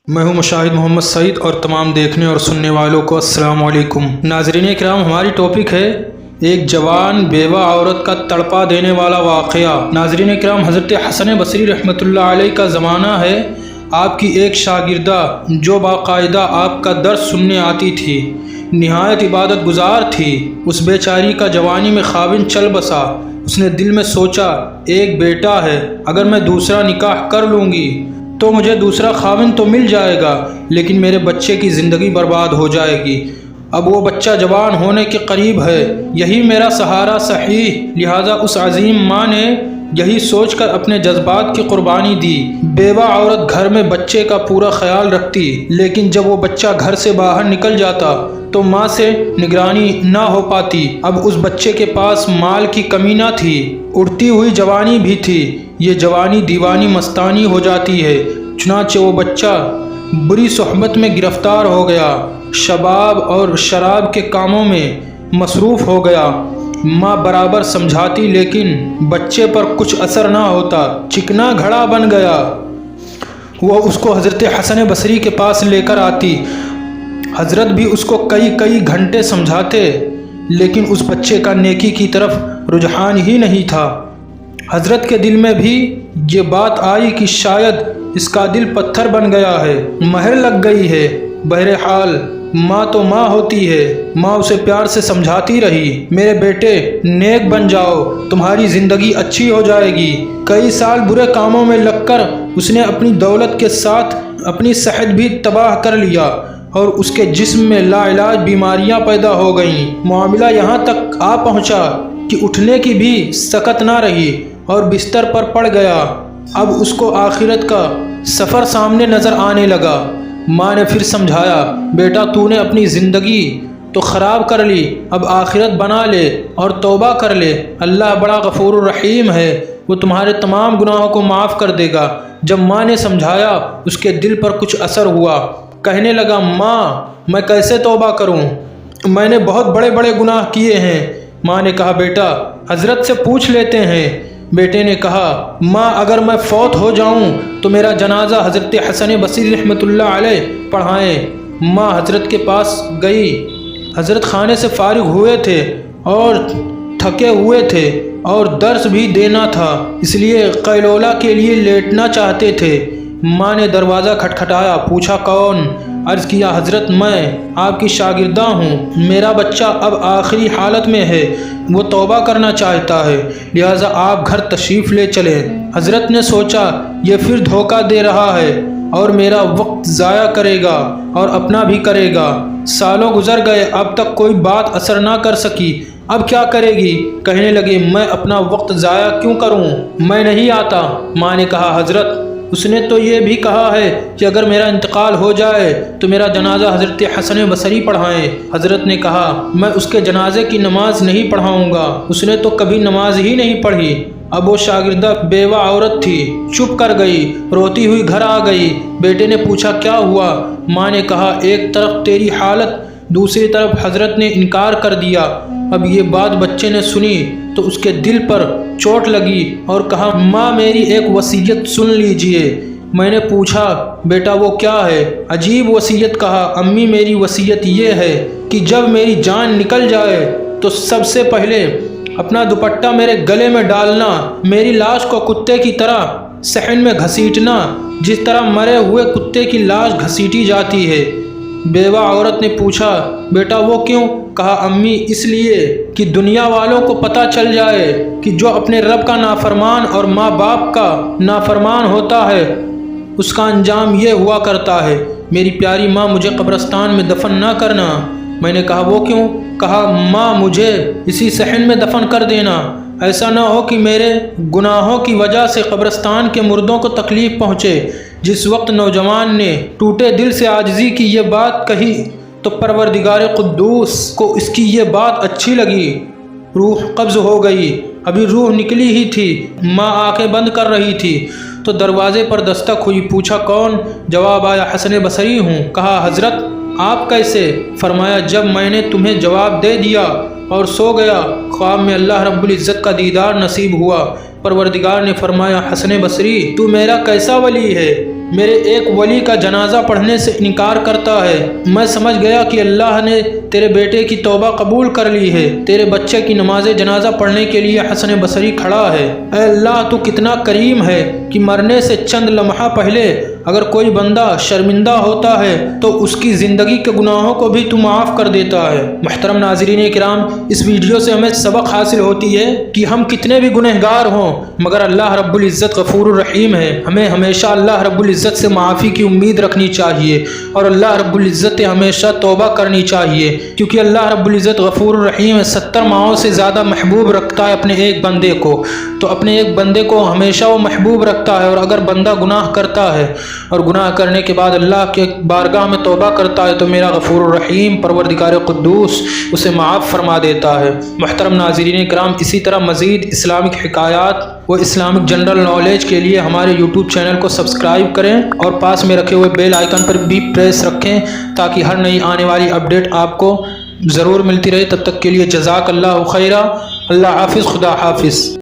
میں ہوں مشاہد محمد سعید اور تمام دیکھنے اور سننے والوں کو السلام علیکم۔ ناظرین کرام، ہماری ٹاپک ہے ایک جوان بیوہ عورت کا تڑپا دینے والا واقعہ۔ ناظرین کرام، حضرت حسن بصری رحمۃ اللہ علیہ کا زمانہ ہے۔ آپ کی ایک شاگردہ جو باقاعدہ آپ کا درس سننے آتی تھی، نہایت عبادت گزار تھی، اس بیچاری کا جوانی میں خاوند چل بسا۔ اس نے دل میں سوچا، ایک بیٹا ہے، اگر میں دوسرا نکاح کر لوں گی تو مجھے دوسرا خاوند تو مل جائے گا، لیکن میرے بچے کی زندگی برباد ہو جائے گی۔ اب وہ بچہ جوان ہونے کے قریب ہے، یہی میرا سہارا صحیح۔ لہٰذا اس عظیم ماں نے یہی سوچ کر اپنے جذبات کی قربانی دی۔ بیوہ عورت گھر میں بچے کا پورا خیال رکھتی، لیکن جب وہ بچہ گھر سے باہر نکل جاتا تو ماں سے نگرانی نہ ہو پاتی۔ اب اس بچے کے پاس مال کی کمی نہ تھی، اڑتی ہوئی جوانی بھی تھی۔ یہ جوانی دیوانی مستانی ہو جاتی ہے، چنانچہ وہ بچہ بری صحبت میں گرفتار ہو گیا، شباب اور شراب کے کاموں میں مصروف ہو گیا۔ ماں برابر سمجھاتی، لیکن بچے پر کچھ اثر نہ ہوتا، چکنا گھڑا بن گیا۔ وہ اس کو حضرت حسن بصری کے پاس لے کر آتی۔ حضرت بھی اس کو کئی گھنٹے سمجھاتے، لیکن اس بچے کا نیکی کی طرف رجحان ہی نہیں تھا۔ حضرت کے دل میں بھی یہ بات آئی کہ شاید اس کا دل پتھر بن گیا ہے، مہر لگ گئی ہے۔ بہرحال ماں تو ماں ہوتی ہے، ماں اسے پیار سے سمجھاتی رہی، میرے بیٹے نیک بن جاؤ، تمہاری زندگی اچھی ہو جائے گی۔ کئی سال برے کاموں میں لگ کر اس نے اپنی دولت کے ساتھ اپنی صحت بھی تباہ کر لیا اور اس کے جسم میں لا علاج بیماریاں پیدا ہو گئیں۔ معاملہ یہاں تک آ پہنچا کہ اٹھنے کی بھی سکت نہ رہی اور بستر پر پڑ گیا۔ اب اس کو آخرت کا سفر سامنے نظر آنے لگا۔ ماں نے پھر سمجھایا، بیٹا تو نے اپنی زندگی تو خراب کر لی، اب آخرت بنا لے اور توبہ کر لے، اللہ بڑا غفور الرحیم ہے، وہ تمہارے تمام گناہوں کو معاف کر دے گا۔ جب ماں نے سمجھایا، اس کے دل پر کچھ اثر ہوا، کہنے لگا، ماں میں کیسے توبہ کروں، میں نے بہت بڑے گناہ کیے ہیں۔ ماں نے کہا، بیٹا حضرت سے پوچھ لیتے ہیں۔ بیٹے نے کہا، ماں اگر میں فوت ہو جاؤں تو میرا جنازہ حضرت حسن بصری رحمۃ اللہ علیہ پڑھائیں۔ ماں حضرت کے پاس گئی۔ حضرت خانے سے فارغ ہوئے تھے اور تھکے ہوئے تھے اور درس بھی دینا تھا، اس لیے قیلولہ کے لیے لیٹنا چاہتے تھے۔ ماں نے دروازہ کھٹکھٹایا، پوچھا کون؟ عرض کیا، حضرت میں آپ کی شاگردہ ہوں، میرا بچہ اب آخری حالت میں ہے، وہ توبہ کرنا چاہتا ہے، لہٰذا آپ گھر تشریف لے چلیں۔ حضرت نے سوچا، یہ پھر دھوکہ دے رہا ہے اور میرا وقت ضائع کرے گا اور اپنا بھی کرے گا۔ سالوں گزر گئے، اب تک کوئی بات اثر نہ کر سکی، اب کیا کرے گی؟ کہنے لگے، میں اپنا وقت ضائع کیوں کروں، میں نہیں آتا۔ ماں نے کہا، حضرت اس نے تو یہ بھی کہا ہے کہ اگر میرا انتقال ہو جائے تو میرا جنازہ حضرت حسن بصری پڑھائیں۔ حضرت نے کہا، میں اس کے جنازے کی نماز نہیں پڑھاؤں گا، اس نے تو کبھی نماز ہی نہیں پڑھی۔ اب وہ شاگردہ بیوہ عورت تھی، چپ کر گئی، روتی ہوئی گھر آ گئی۔ بیٹے نے پوچھا، کیا ہوا؟ ماں نے کہا، ایک طرف تیری حالت، دوسری طرف حضرت نے انکار کر دیا۔ اب یہ بات بچے نے سنی تو اس کے دل پر چوٹ لگی اور کہا، ماں میری ایک وصیت سن لیجئے۔ میں نے پوچھا، بیٹا وہ کیا ہے؟ عجیب وصیت کہا، امی میری وصیت یہ ہے کہ جب میری جان نکل جائے تو سب سے پہلے اپنا دوپٹہ میرے گلے میں ڈالنا، میری لاش کو کتے کی طرح صحن میں گھسیٹنا، جس طرح مرے ہوئے کتے کی لاش گھسیٹی جاتی ہے۔ بیوہ عورت نے پوچھا، بیٹا وہ کیوں؟ کہا، امی اس لیے کہ دنیا والوں کو پتہ چل جائے کہ جو اپنے رب کا نافرمان اور ماں باپ کا نافرمان ہوتا ہے اس کا انجام یہ ہوا کرتا ہے۔ میری پیاری ماں، مجھے قبرستان میں دفن نہ کرنا۔ میں نے کہا، وہ کیوں؟ کہا، ماں مجھے اسی صحن میں دفن کر دینا، ایسا نہ ہو کہ میرے گناہوں کی وجہ سے قبرستان کے مردوں کو تکلیف پہنچے۔ جس وقت نوجوان نے ٹوٹے دل سے عاجزی کی یہ بات کہی تو پروردگار قدوس کو اس کی یہ بات اچھی لگی، روح قبض ہو گئی۔ ابھی روح نکلی ہی تھی، ماں آنکھیں بند کر رہی تھی تو دروازے پر دستک ہوئی۔ پوچھا، کون؟ جواب آیا، حسن بصری ہوں۔ کہا، حضرت آپ کیسے؟ فرمایا، جب میں نے تمہیں جواب دے دیا اور سو گیا، خواب میں اللہ رب العزت کا دیدار نصیب ہوا۔ پروردگار نے فرمایا، حسن بصری تو میرا کیسا ولی ہے؟ میرے ایک ولی کا جنازہ پڑھنے سے انکار کرتا ہے۔ میں سمجھ گیا کہ اللہ نے تیرے بیٹے کی توبہ قبول کر لی ہے، تیرے بچے کی نماز جنازہ پڑھنے کے لیے حسن بصری کھڑا ہے۔ اے اللہ، تو کتنا کریم ہے کہ مرنے سے چند لمحہ پہلے اگر کوئی بندہ شرمندہ ہوتا ہے تو اس کی زندگی کے گناہوں کو بھی تو معاف کر دیتا ہے۔ محترم ناظرین کرام، اس ویڈیو سے ہمیں سبق حاصل ہوتی ہے کہ ہم کتنے بھی گنہگار ہوں مگر اللہ رب العزت غفور الرحیم ہے۔ ہمیں ہمیشہ اللہ رب العزت سے معافی کی امید رکھنی چاہیے اور اللہ رب العزت سے ہمیشہ توبہ کرنی چاہیے، کیونکہ اللہ رب العزت غفور الرحیم ہے، 70 ماہوں سے زیادہ محبوب رکھتا ہے اپنے ایک بندے کو، تو اپنے ایک بندے کو ہمیشہ وہ محبوب رکھتا ہے۔ اور اگر بندہ گناہ کرتا ہے اور گناہ کرنے کے بعد اللہ کے بارگاہ میں توبہ کرتا ہے تو میرا غفور الرحیم پروردگار قدوس اسے معاف فرما دیتا ہے۔ محترم ناظرین کرام، اسی طرح مزید اسلامک حکایات و اسلامک جنرل نالج کے لیے ہمارے یوٹیوب چینل کو سبسکرائب کریں اور پاس میں رکھے ہوئے بیل آئیکن پر بھی پریس رکھیں تاکہ ہر نئی آنے والی اپڈیٹ آپ کو ضرور ملتی رہے۔ تب تک کے لیے جزاک اللہ خیرہ۔ اللہ حافظ، خدا حافظ۔